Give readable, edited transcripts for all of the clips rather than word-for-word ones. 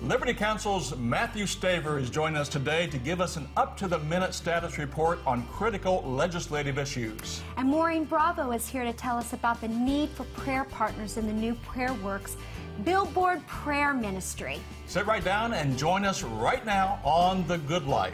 Liberty Counsel's Matthew Staver is joining us today to give us an up-to-the-minute status report on critical legislative issues. And Maureen Bravo is here to tell us about the need for prayer partners in the new Prayer Works Billboard Prayer Ministry. Sit right down and join us right now on The Good Life.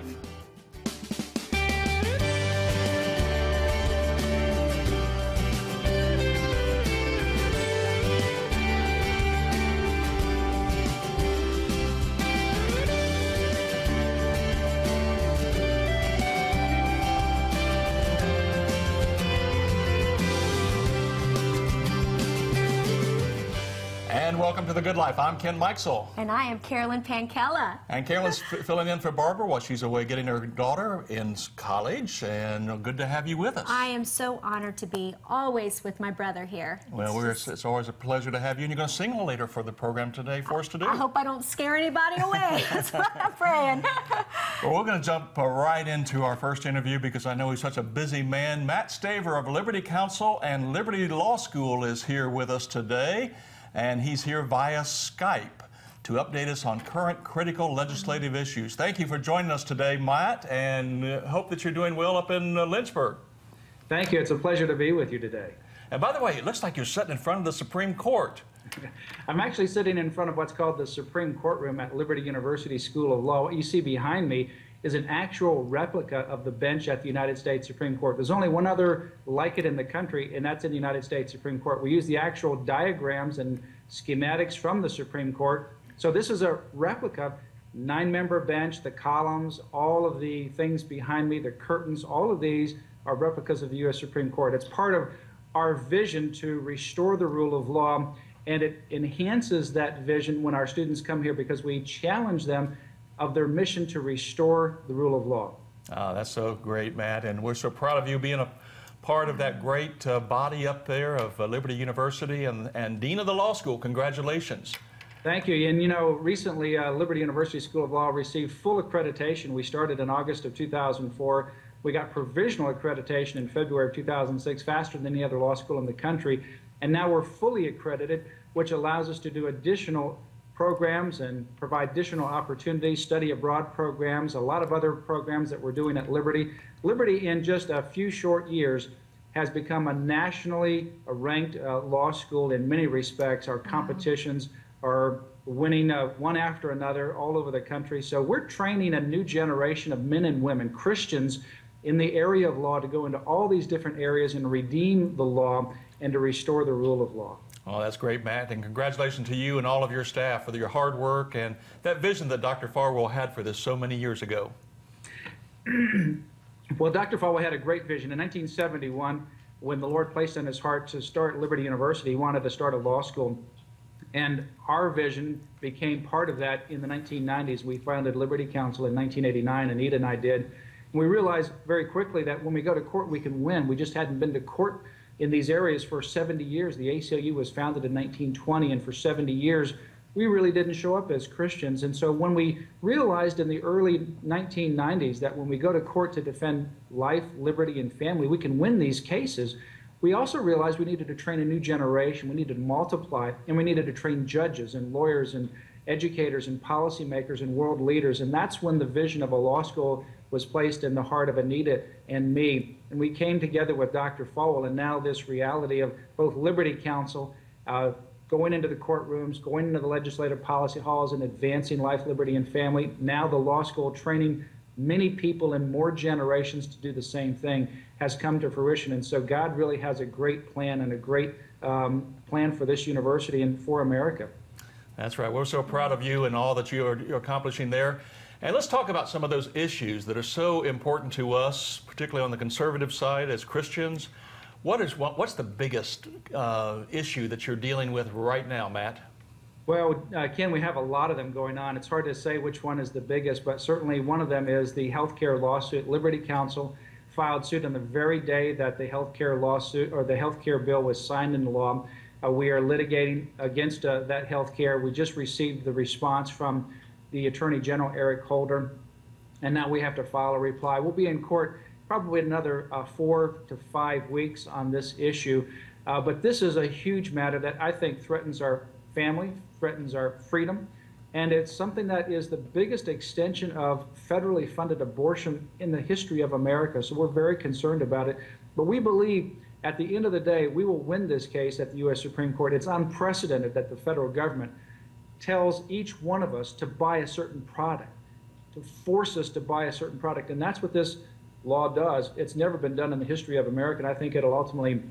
And welcome to The Good Life. I'm Ken Meixel. And I am Carolyn Pankella. And Carolyn's filling in for Barbara while she's away getting her daughter in college. And good to have you with us. I am so honored to be always with my brother here. Well, it's always a pleasure to have you. And you're going to sing later for the program today for us to do. I hope I don't scare anybody away. That's what I'm praying. Well, we're going to jump right into our first interview because I know he's such a busy man. Matt Staver of Liberty Counsel and Liberty Law School is here with us today. And he's here via Skype to update us on current critical legislative issues. Thank you for joining us today, Matt, and hope that you're doing well up in Lynchburg. Thank you. It's a pleasure to be with you today. And by the way, it looks like you're sitting in front of the Supreme Court. I'm actually sitting in front of what's called the Supreme Courtroom at Liberty University School of Law. What you see behind me is an actual replica of the bench at the United States Supreme Court. There's only one other like it in the country, and that's in the United States Supreme Court. We use the actual diagrams and schematics from the Supreme Court. So this is a replica, 9-member bench, the columns, all of the things behind me, the curtains, all of these are replicas of the U.S. Supreme Court. It's part of our vision to restore the rule of law, and it enhances that vision when our students come here because we challenge them of their mission to restore the rule of law. Oh, that's so great, Matt, and we're so proud of you being a part of that great body up there of Liberty University and Dean of the Law School. Congratulations. Thank you. And you know, recently Liberty University School of Law received full accreditation. We started in August of 2004. We got provisional accreditation in February of 2006, faster than any other law school in the country. And now we're fully accredited, which allows us to do additional programs and provide additional opportunities, study abroad programs, a lot of other programs that we're doing at Liberty. Liberty, in just a few short years, has become a nationally ranked law school in many respects. Our competitions are winning one after another all over the country. So we're training a new generation of men and women, Christians, in the area of law to go into all these different areas and redeem the law and to restore the rule of law. Oh, that's great, Matt, and congratulations to you and all of your staff for your hard work and that vision that Dr. Farwell had for this so many years ago. Well, Dr. Farwell had a great vision. In 1971, when the Lord placed on his heart to start Liberty University, he wanted to start a law school. And our vision became part of that in the 1990s. We founded Liberty Counsel in 1989, Anita and I did. And we realized very quickly that when we go to court, we can win. We just hadn't been to court in these areas for 70 years. The ACLU was founded in 1920, and for 70 years, we really didn't show up as Christians. And so when we realized in the early 1990s that when we go to court to defend life, liberty, and family, we can win these cases, we also realized we needed to train a new generation, we needed to multiply, and we needed to train judges and lawyers and educators and policymakers and world leaders. And that's when the vision of a law school was placed in the heart of Anita and me. And we came together with Dr. Farwell, and now this reality of both Liberty Counsel, going into the courtrooms, going into the legislative policy halls and advancing life, liberty, and family. Now the law school training many people in more generations to do the same thing has come to fruition. And so God really has a great plan and a great plan for this university and for America. That's right. We're so proud of you and all that you're accomplishing there. And let's talk about some of those issues that are so important to us, particularly on the conservative side as Christians. What's the biggest issue that you're dealing with right now, Matt? Well, Ken, we have a lot of them going on. It's hard to say which one is the biggest, but certainly one of them is the healthcare lawsuit. Liberty Counsel filed suit on the very day that the healthcare lawsuit or the healthcare bill was signed into law. We are litigating against that healthcare. We just received the response from the Attorney General, Eric Holder, and now we have to file a reply. We'll be in court probably another 4 to 5 weeks on this issue, but this is a huge matter that I think threatens our family, threatens our freedom, And it's something that is the biggest extension of federally funded abortion in the history of America. So we're very concerned about it. But we believe at the end of the day, we will win this case at the U.S. Supreme Court. It's unprecedented that the federal government tells each one of us to buy a certain product, to force us to buy a certain product. And that's what this law does. It's never been done in the history of America, and I think it'll ultimately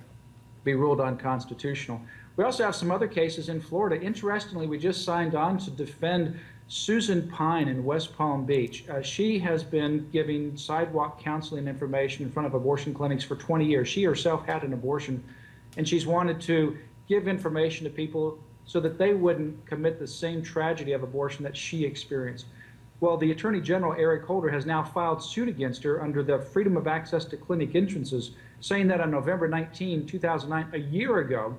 be ruled unconstitutional. We also have some other cases in Florida. Interestingly, we just signed on to defend Susan Pine in West Palm Beach. She has been giving sidewalk counseling information in front of abortion clinics for 20 years. She herself had an abortion, and she's wanted to give information to people so that they wouldn't commit the same tragedy of abortion that she experienced. Well, the Attorney General, Eric Holder, has now filed suit against her under the Freedom of Access to Clinic Entrances, saying that on November 19, 2009, a year ago,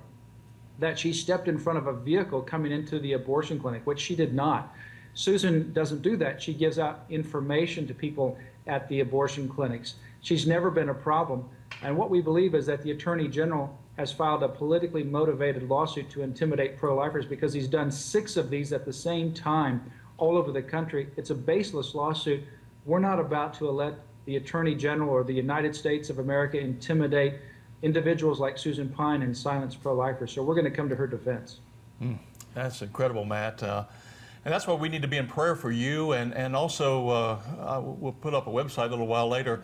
that she stepped in front of a vehicle coming into the abortion clinic, which she did not. Susan doesn't do that. She gives out information to people at the abortion clinics. She's never been a problem. And what we believe is that the Attorney General has filed a politically motivated lawsuit to intimidate pro-lifers because he's done 6 of these at the same time all over the country. It's a baseless lawsuit. We're not about to let the Attorney General or the United States of America intimidate individuals like Susan Pine and silence pro-lifers. So we're going to come to her defense. That's incredible, Matt. And that's why we need to be in prayer for you. And also, we'll put up a website a little while later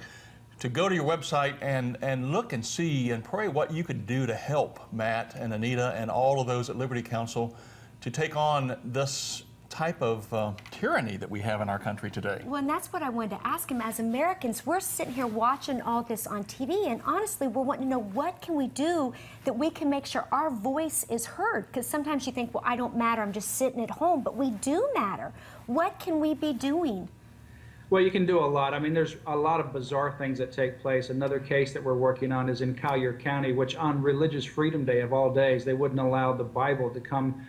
to go to your website and look and see and pray what you could do to help Matt and Anita and all of those at Liberty Counsel to take on this type of tyranny that we have in our country today. Well, and that's what I wanted to ask him. As Americans, we're sitting here watching all this on TV, and honestly, we're wanting to know what can we do that we can make sure our voice is heard? Because sometimes you think, well, I don't matter, I'm just sitting at home, but we do matter. What can we be doing? Well, you can do a lot. I mean, there's a lot of bizarre things that take place. Another case that we're working on is in Collier County, which on Religious Freedom Day of all days, they wouldn't allow the Bible to come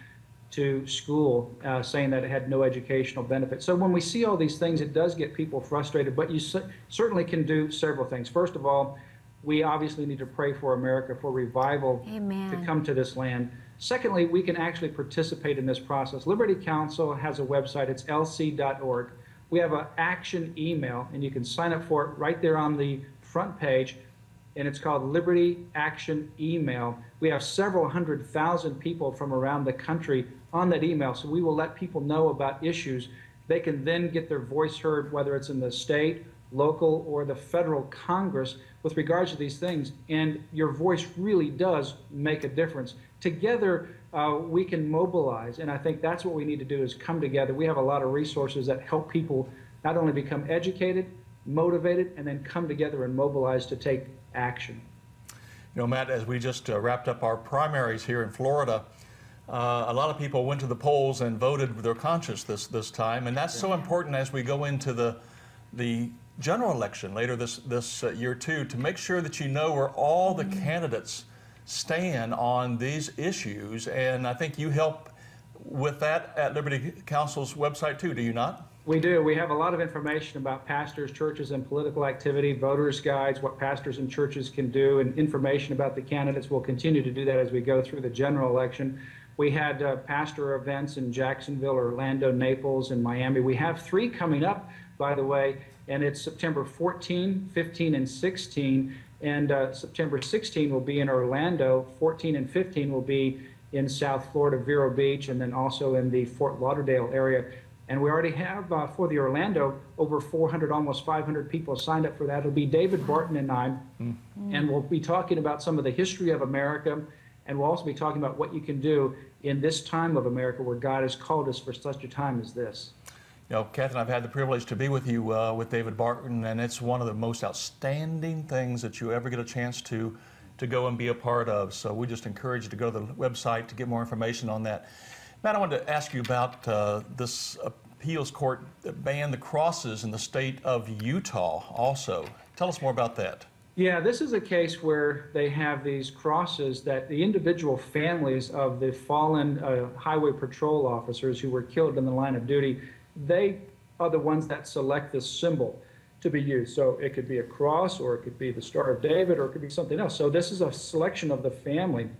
to school, saying that it had no educational benefit. So when we see all these things, it does get people frustrated, but you certainly can do several things. First of all, we obviously need to pray for America, for revival Amen. to come to this land. Secondly, we can actually participate in this process. Liberty Counsel has a website, it's lc.org. We have an action email, and you can sign up for it right there on the front page, and it's called Liberty Action Email. We have several 100,000 people from around the country on that email, so we will let people know about issues. They can then get their voice heard, whether it's in the state, local, or the federal Congress with regards to these things, and your voice really does make a difference. Together, we can mobilize, and I think that's what we need to do is come together. We have a lot of resources that help people not only become educated, motivated, and then come together and mobilize to take action. You know, Matt, as we just wrapped up our primaries here in Florida, a lot of people went to the polls and voted with their conscience this time, and that's so important as we go into the general election later this year too, to make sure that you know where all the candidates stand on these issues. And I think you help with that at Liberty Counsel's website too, do you not? We do. We have a lot of information about pastors, churches, and political activity, voters' guides, what pastors and churches can do, and information about the candidates. We'll continue to do that as we go through the general election. We had pastor events in Jacksonville, Orlando, Naples, and Miami. We have 3 coming up, by the way, and it's September 14, 15, and 16. And September 16 will be in Orlando, 14 and 15 will be in South Florida, Vero Beach, and then also in the Fort Lauderdale area. And we already have, for the Orlando, over 400, almost 500 people signed up for that. It'll be David Barton and I, and we'll be talking about some of the history of America, and we'll also be talking about what you can do in this time of America where God has called us for such a time as this. You know, Catherine, I've had the privilege to be with you with David Barton, and it's one of the most outstanding things that you ever get a chance to go and be a part of. So we just encourage you to go to the website to get more information on that. Matt, I wanted to ask you about this appeals court that banned the crosses in the state of Utah also. Tell us more about that. Yeah, this is a case where they have these crosses that the individual families of the fallen highway patrol officers who were killed in the line of duty, they are the ones that select this symbol to be used. So it could be a cross, or it could be the Star of David, or it could be something else. So this is a selection of the family.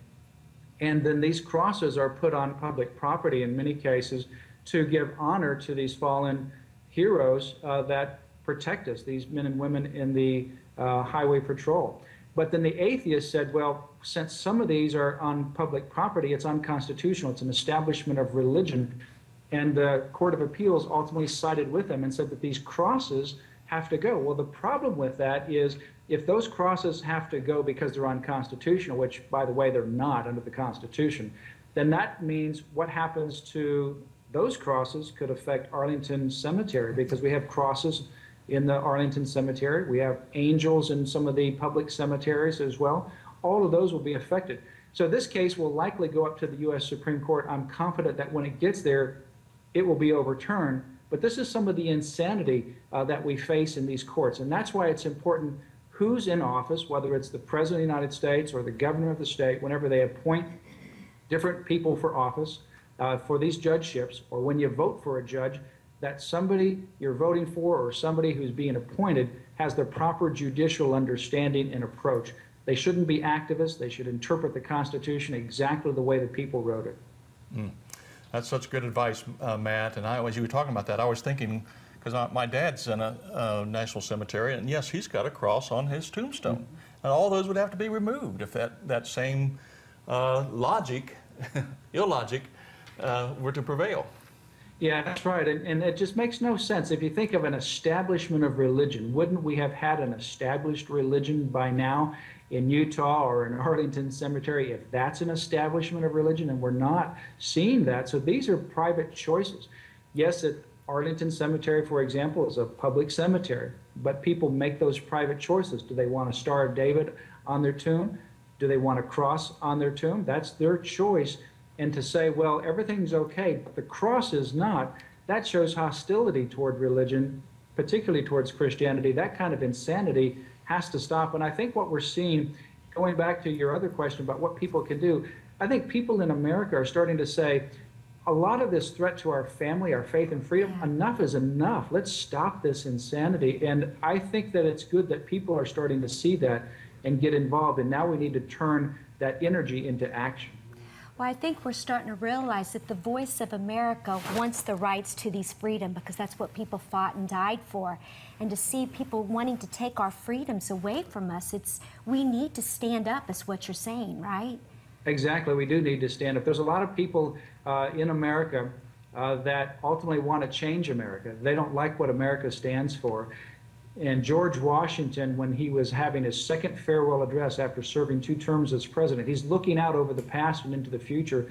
And then these crosses are put on public property in many cases to give honor to these fallen heroes that protect us, these men and women in the highway patrol. But then the atheists said, well, since some of these are on public property, it's unconstitutional. It's an establishment of religion. And the Court of Appeals ultimately sided with them and said that these crosses have to go. Well, the problem with that is if those crosses have to go because they're unconstitutional, which, by the way, they're not under the Constitution, then that means what happens to those crosses could affect Arlington Cemetery, because we have crosses in the Arlington Cemetery. We have angels in some of the public cemeteries as well. All of those will be affected. So this case will likely go up to the U.S. Supreme Court. I'm confident that when it gets there, it will be overturned. But this is some of the insanity that we face in these courts. And that's why it's important who's in office, whether it's the President of the United States or the governor of the state, whenever they appoint different people for office, for these judgeships, or when you vote for a judge, that somebody you're voting for or somebody who's being appointed has the proper judicial understanding and approach. They shouldn't be activists. They should interpret the Constitution exactly the way the people wrote it. That's such good advice, Matt. And as you were talking about that, I was thinking, because my dad's in a national cemetery, and yes, he's got a cross on his tombstone. And all those would have to be removed if that same logic, illogic, were to prevail. Yeah, that's right. And it just makes no sense. If you think of an establishment of religion, wouldn't we have had an established religion by now in Utah or in Arlington Cemetery if that's an establishment of religion? And we're not seeing that. So these are private choices. Yes, at Arlington Cemetery, for example, is a public cemetery, but people make those private choices. Do they want a Star of David on their tomb? Do they want a cross on their tomb? That's their choice. And to say, well, everything's okay, but the cross is not, that shows hostility toward religion, particularly towards Christianity. That kind of insanity has to stop. And I think what we're seeing, going back to your other question about what people can do, I think people in America are starting to say, a lot of this threat to our family, our faith and freedom, enough is enough. Let's stop this insanity. And I think that it's good that people are starting to see that and get involved. And now we need to turn that energy into action. Well, I think we're starting to realize that the voice of America wants the rights to these freedoms, because that's what people fought and died for. And to see people wanting to take our freedoms away from us, we need to stand up, is what you're saying, right? Exactly, we do need to stand up. There's a lot of people in America that ultimately want to change America. They don't like what America stands for. And George Washington, when he was having his second farewell address after serving 2 terms as president, he's looking out over the past and into the future.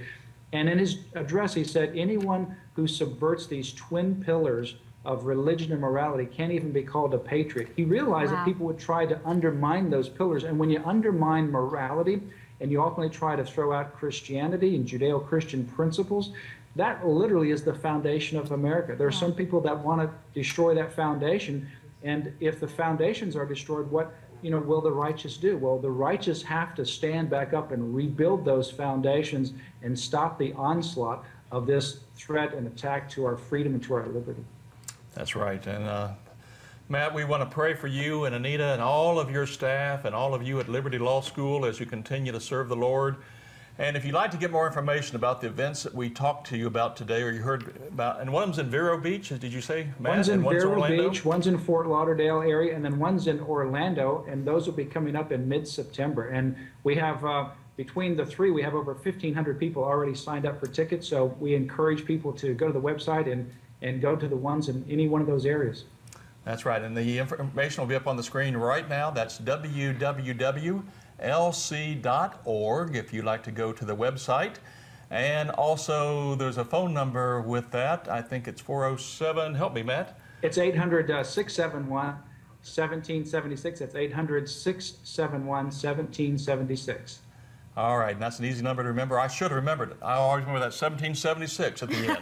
And in his address, he said, anyone who subverts these twin pillars of religion and morality can't even be called a patriot. He realized that people would try to undermine those pillars. And when you undermine morality and you ultimately try to throw out Christianity and Judeo-Christian principles, that literally is the foundation of America. There are some people that want to destroy that foundation. And if the foundations are destroyed, what will the righteous do? Well, the righteous have to stand back up and rebuild those foundations and stop the onslaught of this threat and attack to our freedom and to our liberty. That's right. And Matt, we want to pray for you and Anita and all of your staff and all of you at Liberty Law School as you continue to serve the Lord. And if you'd like to get more information about the events that we talked to you about today, or you heard about, and one of them's in Vero Beach, did you say, Matt? One's in Vero Orlando? Beach, one's in Fort Lauderdale area, and then one's in Orlando, and those will be coming up in mid-September. And we have, between the 3, we have over 1,500 people already signed up for tickets, so we encourage people to go to the website and go to the ones in any one of those areas. That's right, and the information will be up on the screen right now. That's www.lc.org if you'd like to go to the website. And also there's a phone number with that. I think it's 407, help me, Matt. It's 800-671-1776. That's 800-671-1776. All right, and that's an easy number to remember. I should have remembered it. I always remember that 1776 at the end.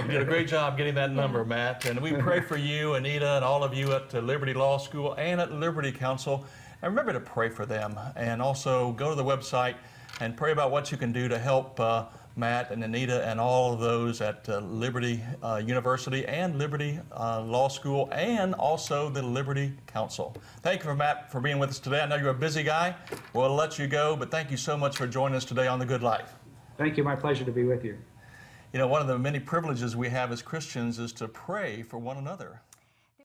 You did a great job getting that number, Matt. And we pray for you, Anita, and all of you at Liberty Law School and at Liberty Counsel. And remember to pray for them. And also go to the website and pray about what you can do to help Matt and Anita and all of those at Liberty University and Liberty Law School, and also the Liberty Counsel. Thank you, Matt, for being with us today. I know you're a busy guy. We'll let you go, but thank you so much for joining us today on The Good Life. Thank you. My pleasure to be with you. You know, one of the many privileges we have as Christians is to pray for one another.